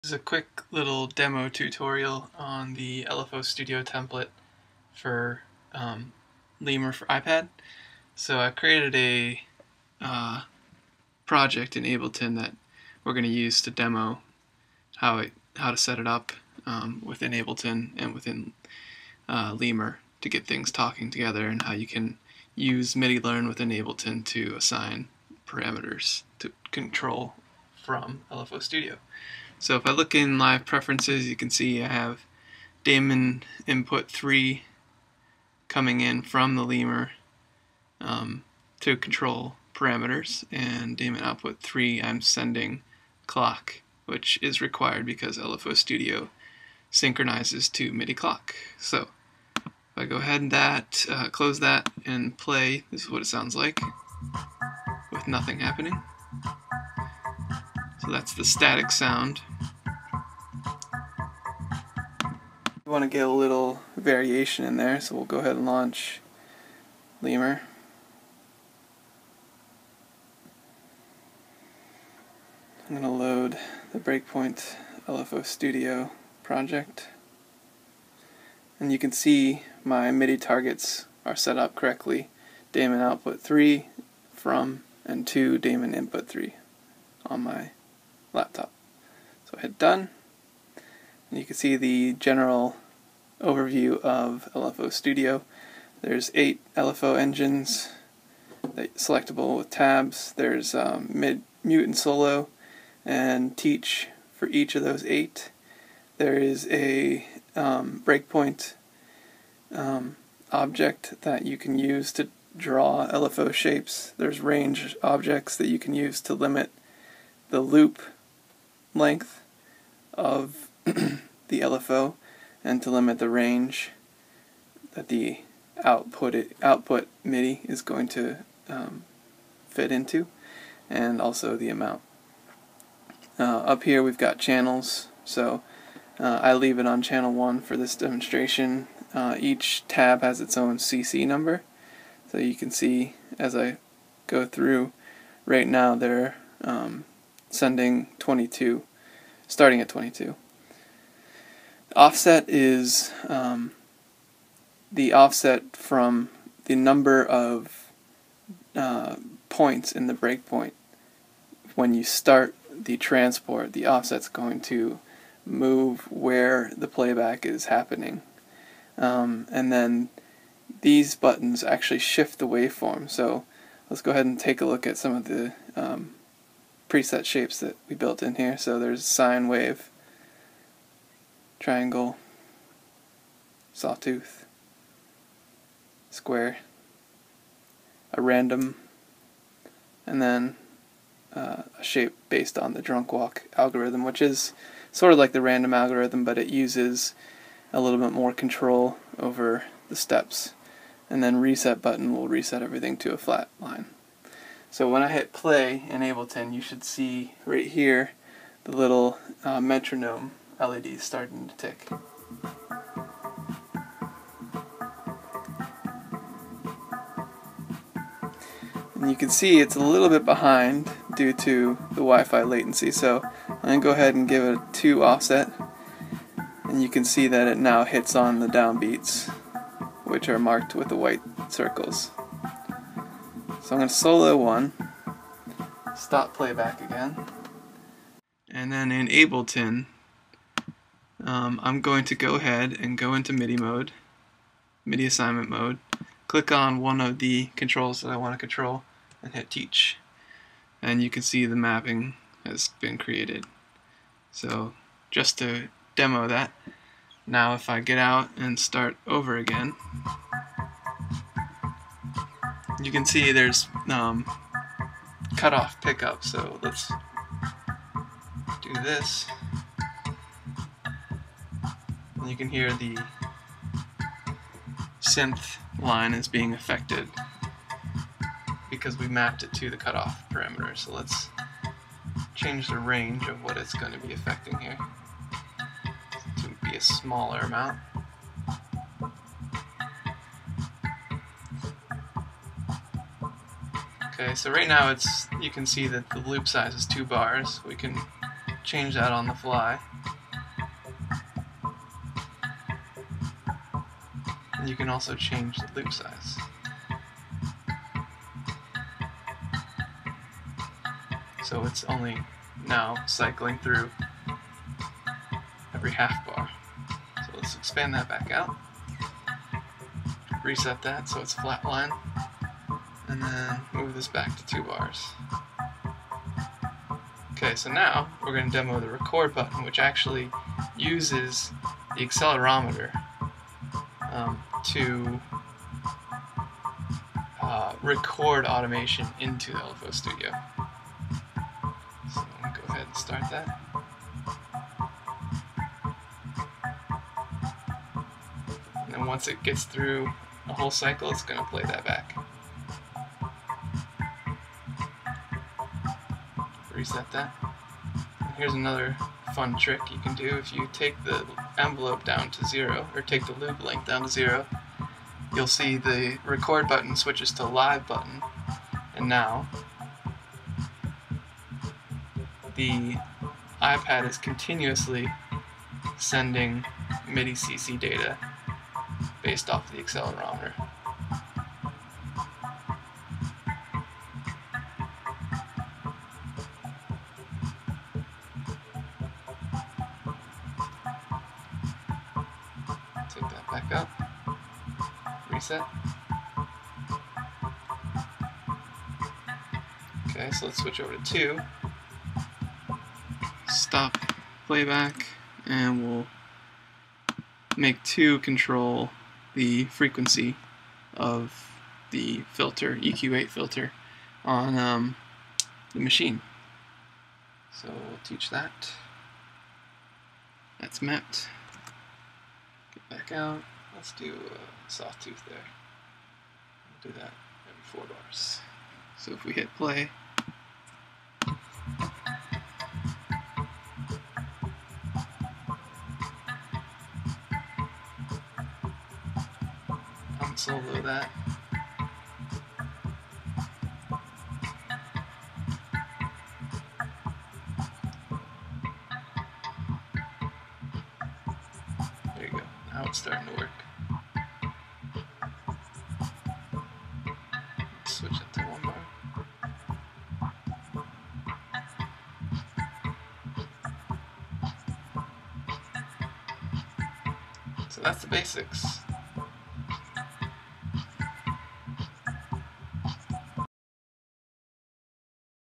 This is a quick little demo tutorial on the LFO Studio template for Lemur for iPad. So I created a project in Ableton that we're going to use to demo how to set it up within Ableton and within Lemur to get things talking together, and how you can use MIDI learn within Ableton to assign parameters to control from LFO Studio. So if I look in live preferences, you can see I have daemon input 3 coming in from the Lemur to control parameters, and daemon output 3 I'm sending clock, which is required because LFO Studio synchronizes to MIDI clock. So if I go ahead and close that and play, this is what it sounds like with nothing happening. So that's the static sound. We want to get a little variation in there, so we'll go ahead and launch Lemur. I'm going to load the Breakpoint LFO Studio project, and you can see my MIDI targets are set up correctly. Daemon output 3 from and to daemon input 3 on my laptop. So I hit done, and you can see the general overview of LFO Studio. There's 8 LFO engines selectable with tabs. There's mute and solo and teach for each of those 8. There is a breakpoint object that you can use to draw LFO shapes. There's range objects that you can use to limit the loop length of the LFO and to limit the range that the output MIDI is going to fit into, and also the amount. Up here we've got channels, so I leave it on channel 1 for this demonstration. Each tab has its own CC number, so you can see as I go through right now they're sending 22, starting at 22. Offset is the offset from the number of points in the breakpoint. When you start the transport, the offset's going to move where the playback is happening. And then these buttons actually shift the waveform. So let's go ahead and take a look at some of the preset shapes that we built in here. So there's sine wave, triangle, sawtooth, square, a random, and then a shape based on the drunk walk algorithm, which is sort of like the random algorithm, but it uses a little bit more control over the steps. And then reset button will reset everything to a flat line. So when I hit play in Ableton, you should see right here the little metronome LED starting to tick. And you can see it's a little bit behind due to the Wi-Fi latency, so I'm going to go ahead and give it a 2 offset, and you can see that it now hits on the downbeats, which are marked with the white circles. So I'm going to solo 1, stop playback again, and then in Ableton I'm going to go ahead and go into MIDI mode, MIDI assignment mode, click on one of the controls that I want to control, and hit teach. And you can see the mapping has been created. So just to demo that, now if I get out and start over again, you can see there's cutoff pickup. So let's do this, and you can hear the synth line is being affected because we mapped it to the cutoff parameter. So let's change the range of what it's going to be affecting here to be a smaller amount. Okay, so right now you can see that the loop size is 2 bars. We can change that on the fly. And you can also change the loop size. So it's only now cycling through every half bar. So let's expand that back out. Reset that so it's flat line. And then move this back to 2 bars. Okay, so now we're going to demo the record button, which actually uses the accelerometer to record automation into the LFO Studio. So I'm going to go ahead and start that. And then once it gets through a whole cycle, it's going to play that back. Reset that. And here's another fun trick you can do. If you take the envelope down to 0, or take the loop length down to 0, you'll see the record button switches to live button, and now the iPad is continuously sending MIDI CC data based off the accelerometer. Take that back up, reset. Okay, so let's switch over to 2. Stop playback, and we'll make 2 control the frequency of the filter, EQ8 filter, on the machine. So we'll teach that. That's mapped. Get back out. Let's do a sawtooth there. We'll do that every 4 bars. So if we hit play, solo that. There you go. Now it's starting to work. Let's switch it to 1 bar. So that's the basics.